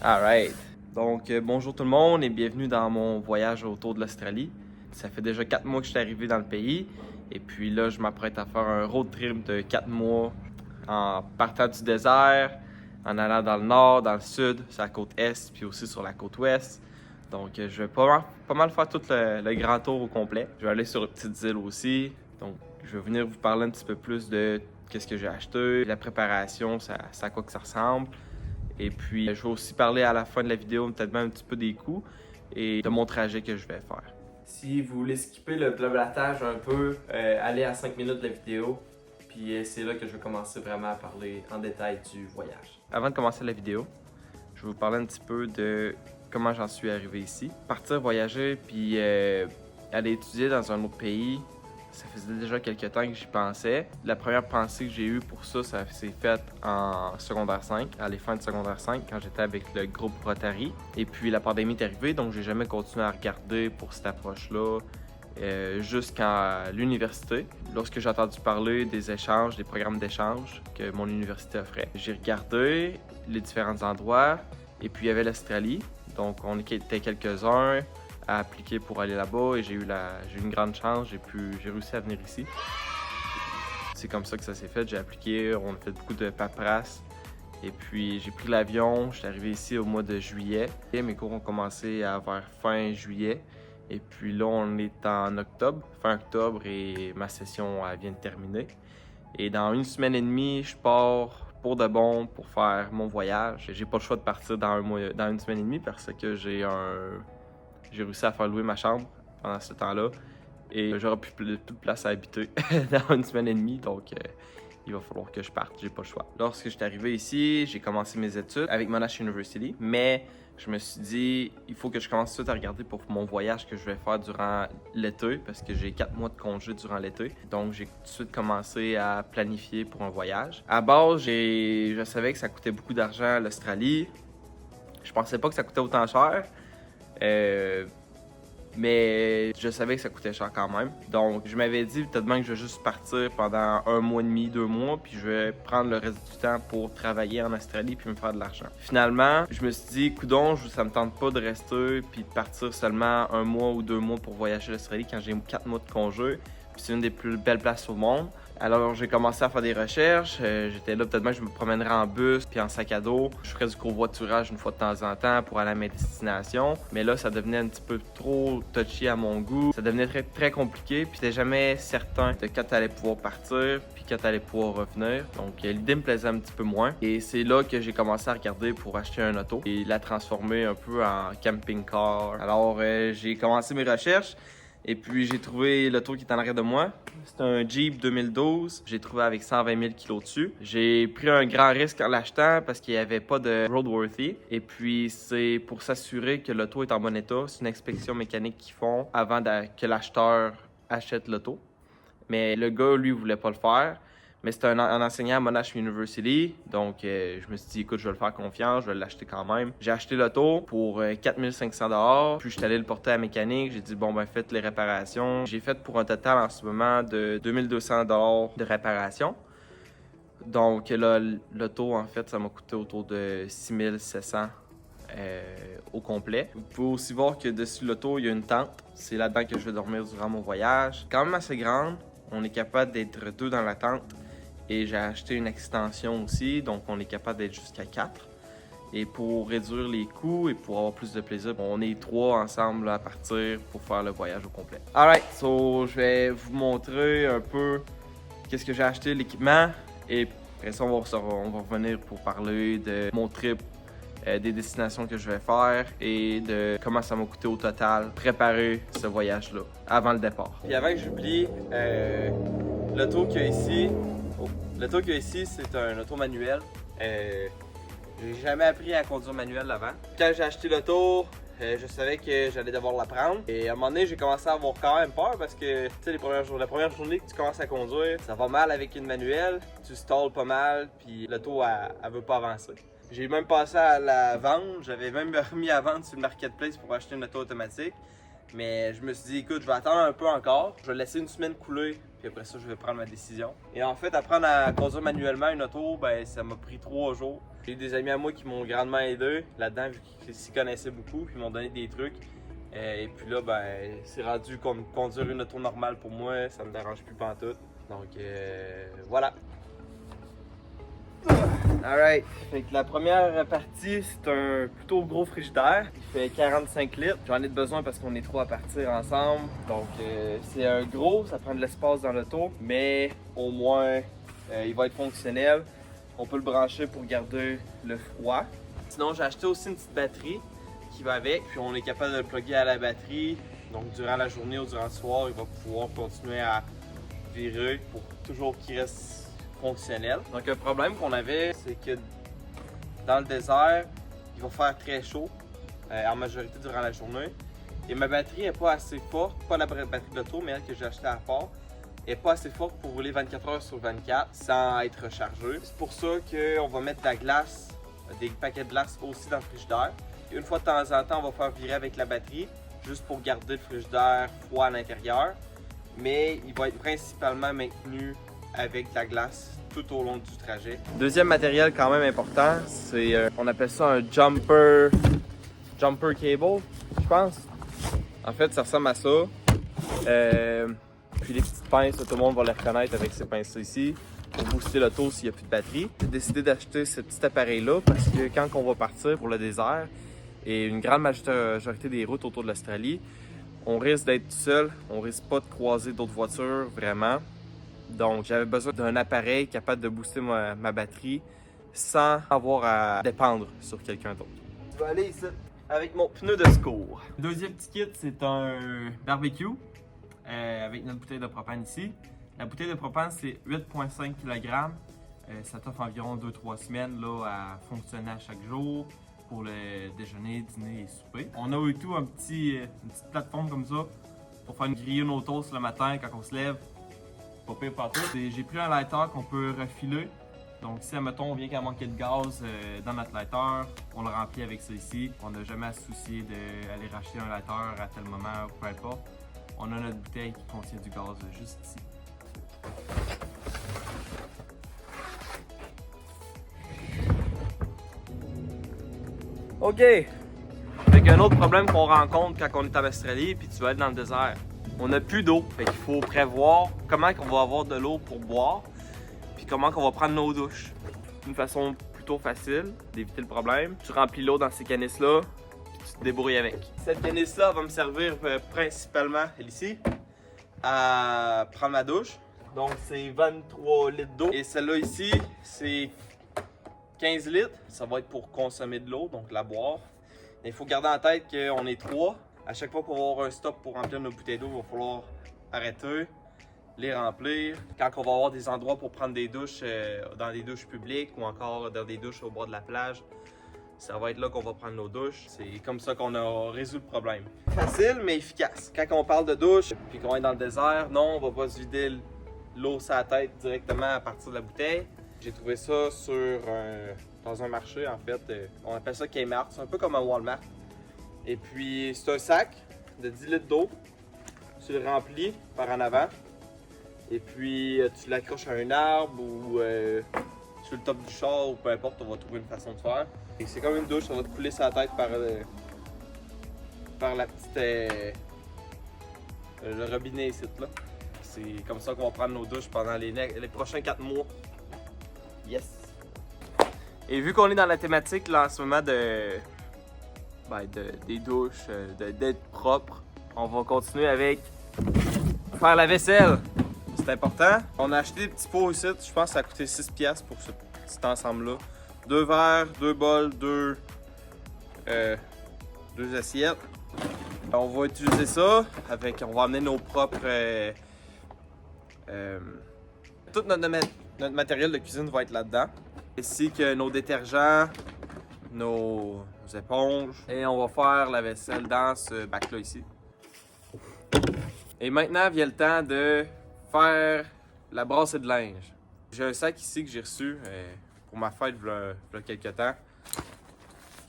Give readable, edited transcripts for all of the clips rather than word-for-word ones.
Alright. Donc, bonjour tout le monde et bienvenue dans mon voyage autour de l'Australie. Ça fait déjà 4 mois que je suis arrivé dans le pays. Et puis là, je m'apprête à faire un road trip de 4 mois en partant du désert, en allant dans le nord, dans le sud, sur la côte est, puis aussi sur la côte ouest. Donc, je vais pas mal faire tout le grand tour au complet. Je vais aller sur les petites îles aussi. Donc, je vais venir vous parler un petit peu plus de qu'est-ce que j'ai acheté, la préparation, ça à quoi que ça ressemble. Et puis, je vais aussi parler à la fin de la vidéo peut-être même un petit peu des coûts et de mon trajet que je vais faire. Si vous voulez skipper le blablatage un peu, allez à 5 minutes de la vidéo. Puis c'est là que je vais commencer vraiment à parler en détail du voyage. Avant de commencer la vidéo, je vais vous parler un petit peu de comment j'en suis arrivé ici. Partir voyager puis aller étudier dans un autre pays, ça faisait déjà quelques temps que j'y pensais. La première pensée que j'ai eue pour ça s'est faite en secondaire 5, à la fin de secondaire 5, quand j'étais avec le groupe Rotary. Et puis la pandémie est arrivée, donc j'ai jamais continué à regarder pour cette approche-là jusqu'à l'université. Lorsque j'ai entendu parler des échanges, des programmes d'échange que mon université offrait, j'ai regardé les différents endroits et puis il y avait l'Australie. Donc on était quelques-uns à appliquer pour aller là-bas et j'ai eu une grande chance, j'ai réussi à venir ici. C'est comme ça que ça s'est fait, j'ai appliqué, on a fait beaucoup de paperasse et puis j'ai pris l'avion, je suis arrivé ici au mois de juillet. Et mes cours ont commencé vers fin juillet et puis là on est en octobre, fin octobre et ma session vient de terminer. Et dans une semaine et demie, je pars pour de bon pour faire mon voyage. J'ai pas le choix de partir dans une semaine et demie parce que j'ai réussi à faire louer ma chambre pendant ce temps-là et j'aurai plus de place à habiter dans une semaine et demie, donc il va falloir que je parte, j'ai pas le choix. Lorsque je suis arrivé ici, j'ai commencé mes études avec Monash University, mais je me suis dit, il faut que je commence tout de suite à regarder pour mon voyage que je vais faire durant l'été, parce que j'ai 4 mois de congé durant l'été. Donc, j'ai tout de suite commencé à planifier pour un voyage. À base, je savais que ça coûtait beaucoup d'argent à l'Australie. Je pensais pas que ça coûtait autant cher. Mais je savais que ça coûtait cher quand même. Donc, je m'avais dit peut-être bien que je vais juste partir pendant 1 mois et demi, 2 mois, puis je vais prendre le reste du temps pour travailler en Australie puis me faire de l'argent. Finalement, je me suis dit, coudonc, ça me tente pas de rester puis de partir seulement 1 mois ou 2 mois pour voyager l'Australie quand j'ai 4 mois de congé. Puis c'est une des plus belles places au monde. Alors j'ai commencé à faire des recherches, j'étais là peut-être même je me promènerais en bus puis en sac à dos. Je ferais du covoiturage une fois de temps en temps pour aller à mes destinations. Mais là ça devenait un petit peu trop touchy à mon goût. Ça devenait très, très compliqué puis j'étais jamais certain de quand t'allais pouvoir partir puis quand t'allais pouvoir revenir. Donc l'idée me plaisait un petit peu moins. Et c'est là que j'ai commencé à regarder pour acheter un auto et la transformer un peu en camping-car. Alors j'ai commencé mes recherches. Et puis, j'ai trouvé l'auto qui est en arrière de moi. C'est un Jeep 2012. J'ai trouvé avec 120 000 kg dessus. J'ai pris un grand risque en l'achetant parce qu'il n'y avait pas de roadworthy. Et puis, c'est pour s'assurer que l'auto est en bon état. C'est une inspection mécanique qu'ils font avant que l'acheteur achète l'auto. Mais le gars, lui, voulait pas le faire. Mais c'était un enseignant à Monash University. Donc, je me suis dit, écoute, je vais le faire confiance, je vais l'acheter quand même. J'ai acheté l'auto pour 4 500 $. Puis, je suis allé le porter à la mécanique. J'ai dit, bon, ben, faites les réparations. J'ai fait pour un total en ce moment de 2 200 $ de réparation. Donc, là, l'auto, en fait, ça m'a coûté autour de 6 700 au complet. Vous pouvez aussi voir que dessus l'auto, il y a une tente. C'est là-dedans que je vais dormir durant mon voyage. Quand même assez grande. On est capable d'être 2 dans la tente. Et j'ai acheté une extension aussi, donc on est capable d'être jusqu'à 4. Et pour réduire les coûts et pour avoir plus de plaisir, on est 3 ensemble à partir pour faire le voyage au complet. Alright, so je vais vous montrer un peu qu'est-ce que j'ai acheté, l'équipement. Et après ça, on va revenir pour parler de mon trip, des destinations que je vais faire et de comment ça m'a coûté au total préparer ce voyage-là avant le départ. Et avant que j'oublie, l'auto qu'il y a ici, l'auto qu'il y a ici, c'est un auto manuel. J'ai jamais appris à conduire manuel avant. Quand j'ai acheté l'auto, je savais que j'allais devoir la prendre. Et à un moment donné, j'ai commencé à avoir quand même peur parce que, tu sais, la première journée que tu commences à conduire, ça va mal avec une manuelle, tu stalles pas mal, puis l'auto, elle veut pas avancer. J'ai même passé à la vente, j'avais même remis à vendre sur le marketplace pour acheter une auto automatique. Mais je me suis dit, écoute, je vais attendre un peu encore, je vais laisser une semaine couler, puis Puis après ça, je vais prendre ma décision. Et en fait, apprendre à conduire manuellement une auto, ben ça m'a pris 3 jours. J'ai eu des amis à moi qui m'ont grandement aidé là-dedans, vu qu'ils s'y connaissaient beaucoup, puis ils m'ont donné des trucs. Et puis là, ben, c'est rendu comme conduire une auto normale pour moi, ça me dérange plus pantoute. Donc, voilà. Alright, fait que la première partie, c'est un plutôt gros frigidaire. Il fait 45 litres. J'en ai besoin parce qu'on est 3 à partir ensemble. Donc, c'est un gros, ça prend de l'espace dans l'auto, mais au moins, il va être fonctionnel. On peut le brancher pour garder le froid. Sinon, j'ai acheté aussi une petite batterie qui va avec, puis on est capable de le plugger à la batterie. Donc, durant la journée ou durant le soir, il va pouvoir continuer à virer pour toujours qu'il reste fonctionnel. Donc, un problème qu'on avait, c'est que dans le désert, il va faire très chaud en majorité durant la journée. Et ma batterie n'est pas assez forte, pas la batterie de l'auto, mais elle que j'ai achetée à part, n'est pas assez forte pour rouler 24 heures sur 24 sans être rechargée. C'est pour ça qu'on va mettre de la glace, des paquets de glace aussi dans le frigidaire. Et une fois de temps en temps, on va faire virer avec la batterie, juste pour garder le frigidaire froid à l'intérieur. Mais il va être principalement maintenu avec de la glace tout au long du trajet. Deuxième matériel quand même important, c'est on appelle ça un jumper cable, je pense. En fait, ça ressemble à ça. Puis les petites pinces, tout le monde va les reconnaître avec ces pinces ici pour booster l'auto s'il n'y a plus de batterie. J'ai décidé d'acheter ce petit appareil-là parce que quand on va partir pour le désert et une grande majorité des routes autour de l'Australie, on risque d'être seul, on risque pas de croiser d'autres voitures vraiment. Donc j'avais besoin d'un appareil capable de booster ma batterie sans avoir à dépendre sur quelqu'un d'autre. Je vais aller ici avec mon pneu de secours. Le deuxième petit kit, c'est un barbecue avec notre bouteille de propane ici. La bouteille de propane, c'est 8,5 kg. Ça t'offre environ 2-3 semaines là, à fonctionner à chaque jour pour le déjeuner, dîner et souper. On a eu tout une petite plateforme comme ça pour faire griller nos toasts le matin quand on se lève. Pas pire partout. J'ai pris un lighter qu'on peut refiler. Donc si, admettons, on vient qu'à manquer de gaz dans notre lighter, on le remplit avec ça ici. On n'a jamais à se soucier d'aller racheter un lighter à tel moment ou peu importe. On a notre bouteille qui contient du gaz juste ici. OK! Fait qu'un autre problème qu'on rencontre quand on est en Australie puis tu vas être dans le désert, on n'a plus d'eau. Fait qu'il faut prévoir comment on va avoir de l'eau pour boire puis comment on va prendre nos douches. Une façon plutôt facile d'éviter le problème. Tu remplis l'eau dans ces canisses-là puis tu te débrouilles avec. Cette canisse-là va me servir principalement, ici, à prendre ma douche. Donc c'est 23 litres d'eau. Et celle-là ici, c'est 15 litres. Ça va être pour consommer de l'eau, donc la boire. Il faut garder en tête qu'on est 3. À chaque fois qu'on va avoir un stop pour remplir nos bouteilles d'eau, il va falloir arrêter, les remplir. Quand on va avoir des endroits pour prendre des douches dans des douches publiques ou encore dans des douches au bord de la plage, ça va être là qu'on va prendre nos douches. C'est comme ça qu'on a résolu le problème. Facile mais efficace. Quand on parle de douche puis qu'on est dans le désert, non, on va pas se vider l'eau sur la tête directement à partir de la bouteille. J'ai trouvé ça dans un marché en fait. On appelle ça Kmart. C'est un peu comme un Walmart. Et puis c'est un sac de 10 litres d'eau. Tu le remplis par en avant. Et puis tu l'accroches à un arbre ou sur le top du char ou peu importe, on va trouver une façon de faire. Et c'est comme une douche, ça va te couler sa tête par la petite le robinet ici là. C'est comme ça qu'on va prendre nos douches pendant les prochains 4 mois. Yes! Et vu qu'on est dans la thématique là en ce moment des douches, d'être propre, on va continuer avec faire la vaisselle. C'est important. On a acheté des petits pots ici, je pense que ça a coûté 6$ pour ce petit ensemble-là. 2 verres, 2 bols, 2 assiettes. On va utiliser ça avec, on va amener nos propres... tout notre matériel de cuisine va être là-dedans. Ainsi que nos détergents, nos éponges. Et on va faire la vaisselle dans ce bac-là ici. Et maintenant vient le temps de faire la brassée de linge. J'ai un sac ici que j'ai reçu pour ma fête il y a quelques temps.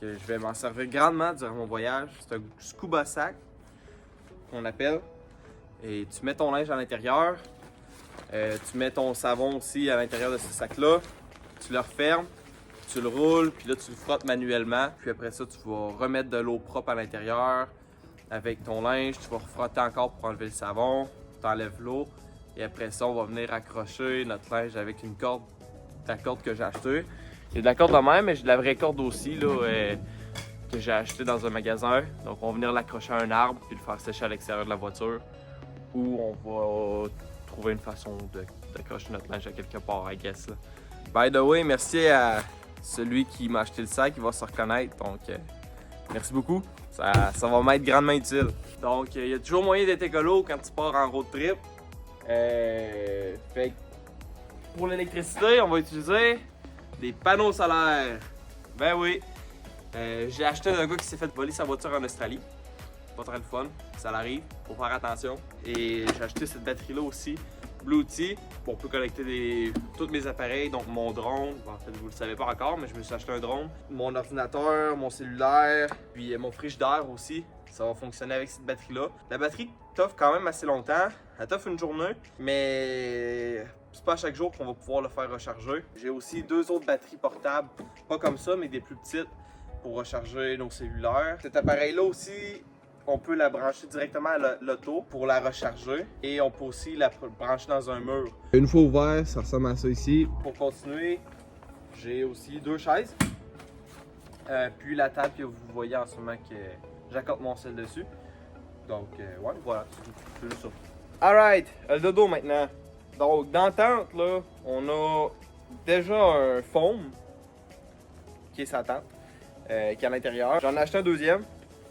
Que je vais m'en servir grandement durant mon voyage. C'est un scuba sac qu'on appelle. Et tu mets ton linge à l'intérieur. Tu mets ton savon aussi à l'intérieur de ce sac-là. Tu le refermes, tu le roules, puis là tu le frottes manuellement. Puis après ça, tu vas remettre de l'eau propre à l'intérieur avec ton linge. Tu vas refrotter encore pour enlever le savon. Tu enlèves l'eau. Et après ça, on va venir accrocher notre linge avec une corde, la corde que j'ai achetée. Il y a de la corde de même, mais j'ai de la vraie corde aussi là, que j'ai achetée dans un magasin. Donc on va venir l'accrocher à un arbre puis le faire sécher à l'extérieur de la voiture. Ou on va trouver une façon d'accrocher notre linge à quelque part, I guess. Là. By the way, merci à celui qui m'a acheté le sac, il va se reconnaître. Donc merci beaucoup. Ça va m'être grandement utile. Donc il y a toujours moyen d'être écolo quand tu pars en road trip. Fait que pour l'électricité, on va utiliser des panneaux solaires. Ben oui. J'ai acheté un gars qui s'est fait voler sa voiture en Australie. Pas très le fun, ça l'arrive, faut faire attention. Et j'ai acheté cette batterie-là aussi, Bluetooth, on peut connecter tous mes appareils, donc mon drone, en fait vous le savez pas encore, mais je me suis acheté un drone, mon ordinateur, mon cellulaire, puis mon frigidaire aussi, ça va fonctionner avec cette batterie-là. La batterie t'offre quand même assez longtemps, elle t'offre une journée, mais c'est pas à chaque jour qu'on va pouvoir le faire recharger. J'ai aussi 2 autres batteries portables, pas comme ça, mais des plus petites, pour recharger nos cellulaires. Cet appareil-là aussi, on peut la brancher directement à l'auto pour la recharger et on peut aussi la brancher dans un mur. Une fois ouvert, ça ressemble à ça ici. Pour continuer, j'ai aussi 2 chaises. Puis la table que vous voyez en ce moment que j'accorde mon sel dessus. Donc ouais, voilà, c'est juste ça. Alright, le dodo maintenant. Donc dans la tente, là, on a déjà un foam qui est sa tente, qui est à l'intérieur. J'en ai acheté un deuxième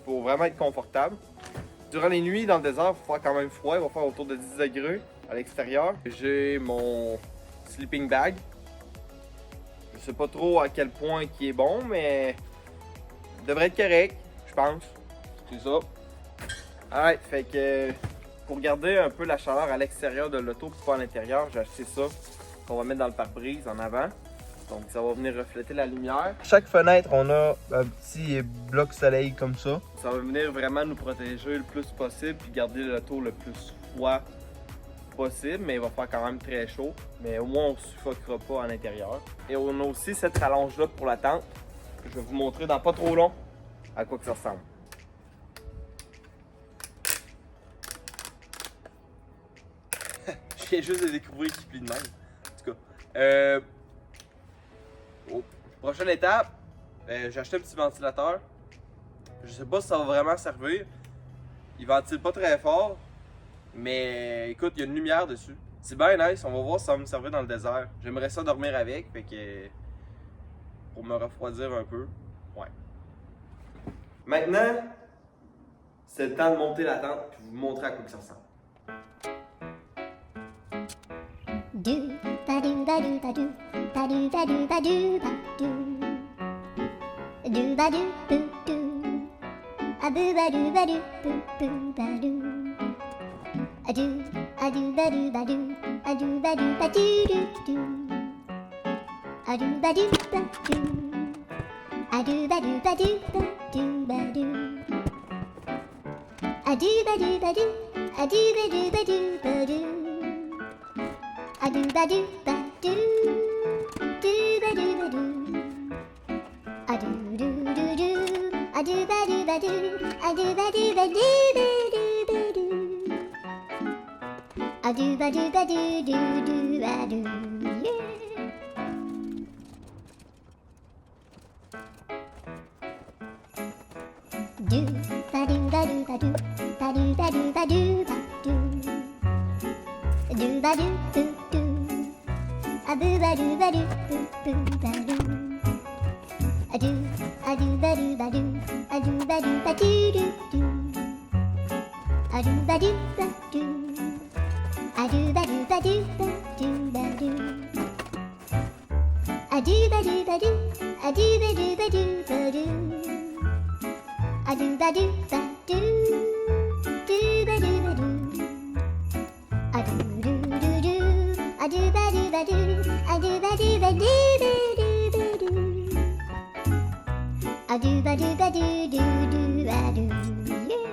pour vraiment être confortable. Durant les nuits dans le désert, il va faire quand même froid, il va faire autour de 10 degrés à l'extérieur. J'ai mon sleeping bag. Je sais pas trop à quel point il est bon, mais il devrait être correct, je pense. C'est ça. Alright, fait que pour garder un peu la chaleur à l'extérieur de l'auto puis pas à l'intérieur, j'ai acheté ça qu'on va mettre dans le pare-brise en avant. Donc ça va venir refléter la lumière. Chaque fenêtre, on a un petit bloc soleil comme ça. Ça va venir vraiment nous protéger le plus possible puis garder l'auto le plus froid possible, mais il va faire quand même très chaud. Mais au moins on ne suffoquera pas à l'intérieur. Et on a aussi cette rallonge-là pour la tente. Je vais vous montrer dans pas trop long à quoi que ça ressemble. Je viens juste de découvrir qu'il plie de même. En tout cas. Prochaine étape, j'ai acheté un petit ventilateur. Je sais pas si ça va vraiment servir. Il ventile pas très fort. Mais écoute, il y a une lumière dessus. C'est bien nice, on va voir si ça va me servir dans le désert. J'aimerais ça dormir avec, fait que pour me refroidir un peu. Ouais. Maintenant, c'est le temps de monter la tente et vous montrer à quoi que ça ressemble. Do ba do ba do ba do ba do ba do ba do ba do ba do boo do a boo ba do ba do boo boo ba do a do ba do ba do a do ba do ba do do do a do ba do ba do a do ba do ba do ba do ba do a do ba do ba do a do ba do ba do ba do a do ba do ba do ba do ba do a do do do do a do ba do ba do a do ba do ba do ba do ba do a do ba do ba do do do ba do yeah. Do ba do ba do ba do ba do ba do ba do ba do ba do do do a boo ba do ba do boo boo ba do a do ba do ba do a do ba do ba do do do a do ba do ba do a do ba do ba do ba do ba do a do ba do ba do a do ba do ba do ba do a do ba do ba do do ba do ba do a do do do do a do ba do ba do a do ba do ba do ba do ba do a do ba do ba do do do a do yeah.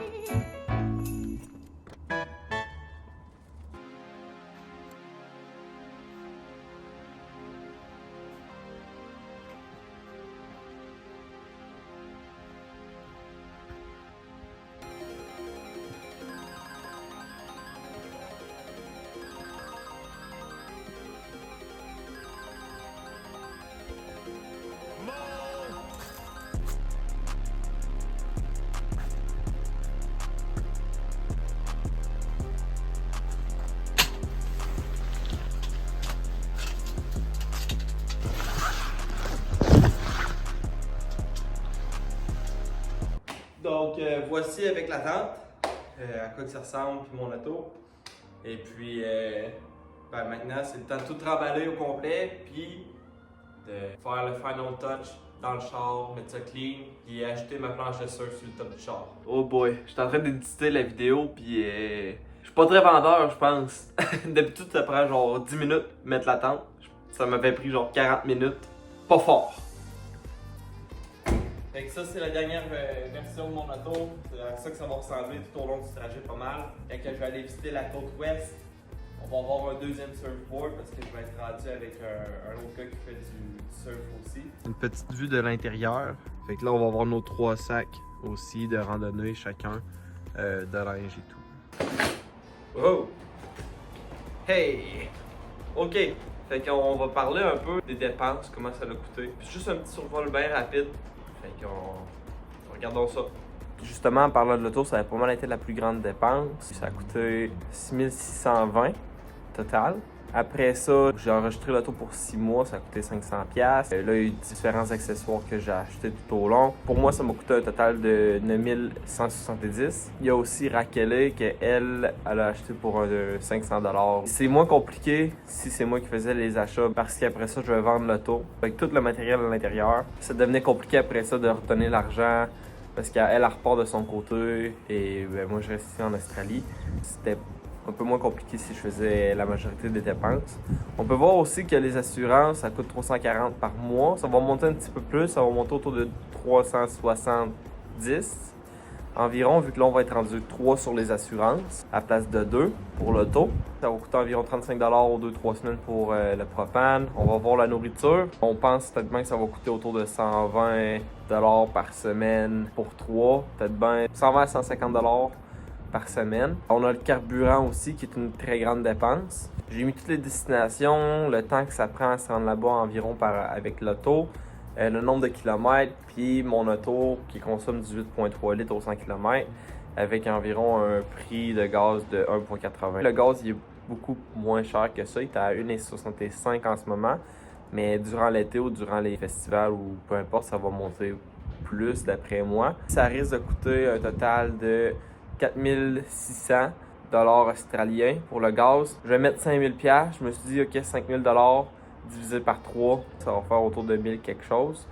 Donc voici avec la tente, à quoi que ça ressemble, puis mon auto. Et puis ben, maintenant c'est le temps de tout remballer au complet, puis de faire le final touch dans le char, mettre ça clean, puis ajouter ma planche de surf sur le top du char. Oh boy, je suis en train d'éditer la vidéo, puis je suis pas très vendeur, je pense. D'habitude ça prend genre 10 minutes mettre la tente. Ça m'avait pris genre 40 minutes. Pas fort. Fait que ça, c'est la dernière version de mon auto. C'est à ça que ça va ressembler tout au long du trajet pas mal. Quand je vais aller visiter la côte ouest, on va avoir un deuxième surfboard parce que je vais être rendu avec un autre gars qui fait du surf aussi. Une petite vue de l'intérieur. Fait que là, on va avoir nos 3 sacs aussi de randonnée chacun, de linge et tout. Oh! Hey! OK! Fait qu'on va parler un peu des dépenses, comment ça l'a coûté. Puis juste un petit survol bien rapide. Fait qu'on regardons ça. Justement, en parlant de l'auto, ça a pas mal été la plus grande dépense. Ça a coûté 6620 total. Après ça, j'ai enregistré l'auto pour 6 mois, ça a coûté 500$. Là, il y a eu différents accessoires que j'ai achetés tout au long. Pour moi, ça m'a coûté un total de 9170$. Il y a aussi Raquel, qu'elle a acheté pour 500$. C'est moins compliqué si c'est moi qui faisais les achats, parce qu'après ça, je vais vendre l'auto avec tout le matériel à l'intérieur. Ça devenait compliqué après ça de redonner l'argent, parce qu'elle repart de son côté et ben, moi, je reste ici en Australie. C'était un peu moins compliqué si je faisais la majorité des dépenses. On peut voir aussi que les assurances, ça coûte 340$ par mois. Ça va monter un petit peu plus, ça va monter autour de 370$ environ, vu que là on va être rendu 3 sur les assurances à place de 2 pour l'auto. Ça va coûter environ 35$ aux 2-3 semaines pour le propane. On va voir la nourriture. On pense peut-être bien que ça va coûter autour de 120$ par semaine pour 3. Peut-être bien 120 à 150$ par semaine. On a le carburant aussi qui est une très grande dépense. J'ai mis toutes les destinations, le temps que ça prend à se rendre là-bas environ avec l'auto, le nombre de kilomètres, puis mon auto qui consomme 18,3 litres au 100 km avec environ un prix de gaz de 1,80. Le gaz il est beaucoup moins cher que ça, il est à 1,65 en ce moment, mais durant l'été ou durant les festivals ou peu importe, ça va monter plus d'après moi. Ça risque de coûter un total de 4600$ australiens pour le gaz. Je vais mettre 5000$. Je me suis dit, ok, 5000$ divisé par 3, ça va faire autour de 1000 quelque chose.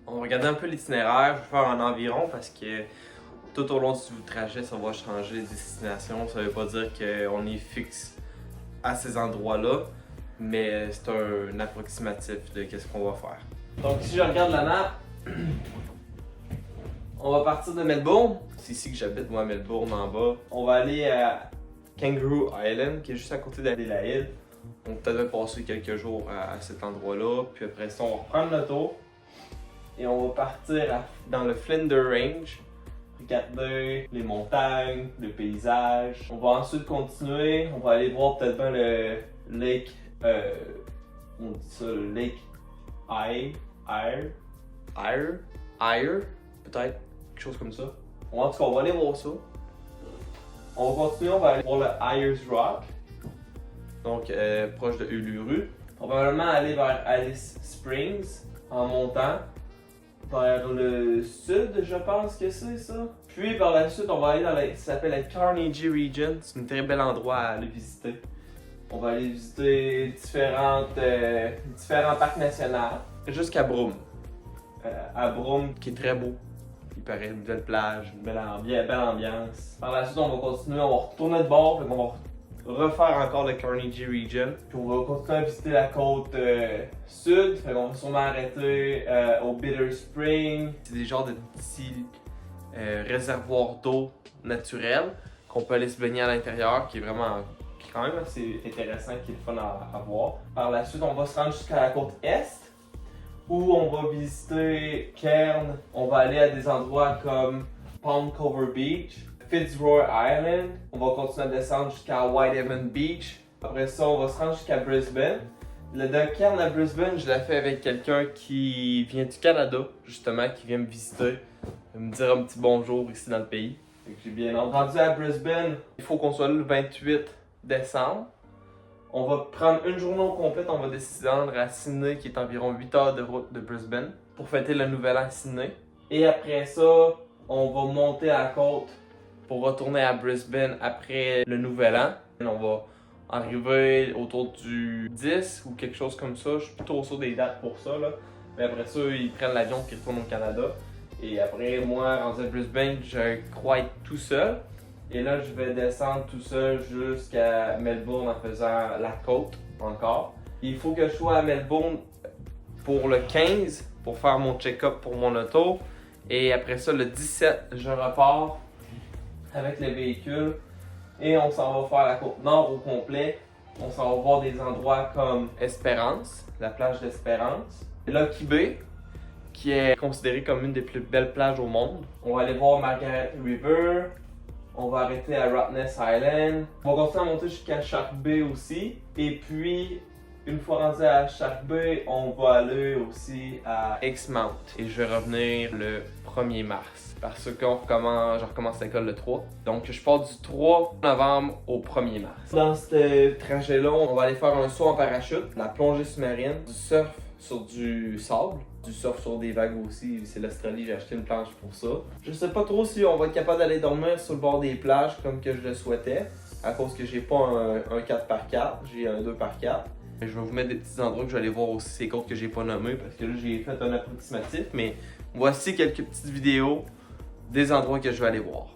On va regarder un peu l'itinéraire. Je vais faire un environ parce que tout au long du trajet, ça va changer les destinations. Ça veut pas dire qu'on est fixe à ces endroits-là, mais c'est un approximatif de qu'est-ce qu'on va faire. Donc si je regarde la map, on va partir de Melbourne. C'est ici que j'habite, moi, à Melbourne, en bas. On va aller à Kangaroo Island, qui est juste à côté d'Adélaïde. On va peut-être passer quelques jours à cet endroit-là. Puis après ça, on va reprendre l'auto. Et on va partir dans le Flinders Range. Regarder les montagnes, le paysage. On va ensuite continuer. On va aller voir peut-être bien le lake... on dit ça, le lake Eyre, peut-être. Quelque chose comme ça. En tout cas, on va aller voir ça. On va continuer, on va aller voir le Ayers Rock. Donc, proche de Uluru. On va probablement aller vers Alice Springs en montant. Vers le sud, je pense que c'est ça. Puis par la suite, on va aller dans ça s'appelle la Carnegie Region. C'est un très bel endroit à aller visiter. On va aller visiter différents parcs nationaux. Jusqu'à Broome. À Broome, qui est très beau. Il paraît une belle plage, une belle ambiance. Par la suite, on va continuer, on va retourner de bord, puis on va refaire encore le Carnegie Region. Puis on va continuer à visiter la côte sud. Fait on va sûrement arrêter au Bitter Spring. C'est des genres de petits réservoirs d'eau naturels qu'on peut aller se baigner à l'intérieur, qui est quand même assez intéressant, qui est le fun à voir. Par la suite, on va se rendre jusqu'à la côte est, où on va visiter Cairns. On va aller à des endroits comme Palm Cover Beach, Fitzroy Island. On va continuer à descendre jusqu'à Whitehaven Beach. Après ça, on va se rendre jusqu'à Brisbane. Le de Cairns à Brisbane, je l'ai fait avec quelqu'un qui vient du Canada, justement, qui vient me visiter, me dire un petit bonjour ici dans le pays. J'ai bien hâte. Rendu à Brisbane, il faut qu'on soit là le 28 décembre. On va prendre une journée au complète, on va descendre à Sydney, qui est environ 8 heures de route de Brisbane, pour fêter le nouvel an à Sydney. Et après ça, on va monter à la côte pour retourner à Brisbane après le nouvel an. On va arriver autour du 10 ou quelque chose comme ça. Je suis plutôt sûr des dates pour ça, là. Mais après ça, ils prennent l'avion et retournent au Canada. Et après, moi, rendu à Brisbane, je crois être tout seul. Et là, je vais descendre tout seul jusqu'à Melbourne en faisant la côte encore. Il faut que je sois à Melbourne pour le 15 pour faire mon check-up pour mon auto. Et après ça, le 17, je repars avec le véhicule. Et on s'en va faire la côte nord au complet. On s'en va voir des endroits comme Espérance, la plage d'Espérance. Lucky Bay, qui est considérée comme une des plus belles plages au monde. On va aller voir Margaret River. On va arrêter à Rottnest Island. On va continuer à monter jusqu'à Shark Bay aussi. Et puis, une fois rendu à Shark Bay, on va aller aussi à Exmouth. Et je vais revenir le 1er mars. Parce que je recommence l'école le 3. Donc, je pars du 3 novembre au 1er mars. Dans ce trajet-là, on va aller faire un saut en parachute, la plongée sous-marine, du surf sur du sable, du surf sur des vagues aussi. C'est l'Australie, j'ai acheté une planche pour ça. Je sais pas trop si on va être capable d'aller dormir sur le bord des plages comme que je le souhaitais, à cause que j'ai pas un 4x4, j'ai un 2x4. Je vais vous mettre des petits endroits que je vais aller voir aussi ces côtes que j'ai pas nommés, parce que là j'ai fait un approximatif, mais voici quelques petites vidéos des endroits que je vais aller voir.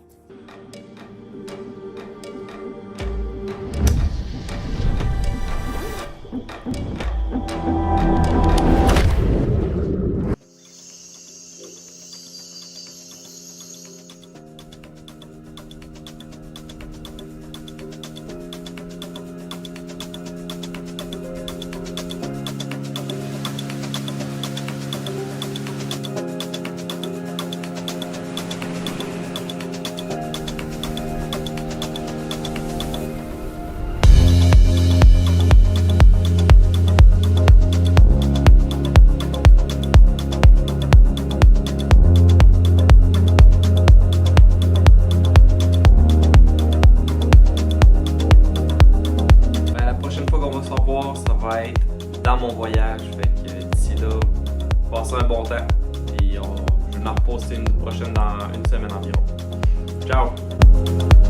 Ça va être dans mon voyage. Fait que d'ici là, passez un bon temps. Puis je vais en reposter une prochaine dans une semaine environ. Ciao!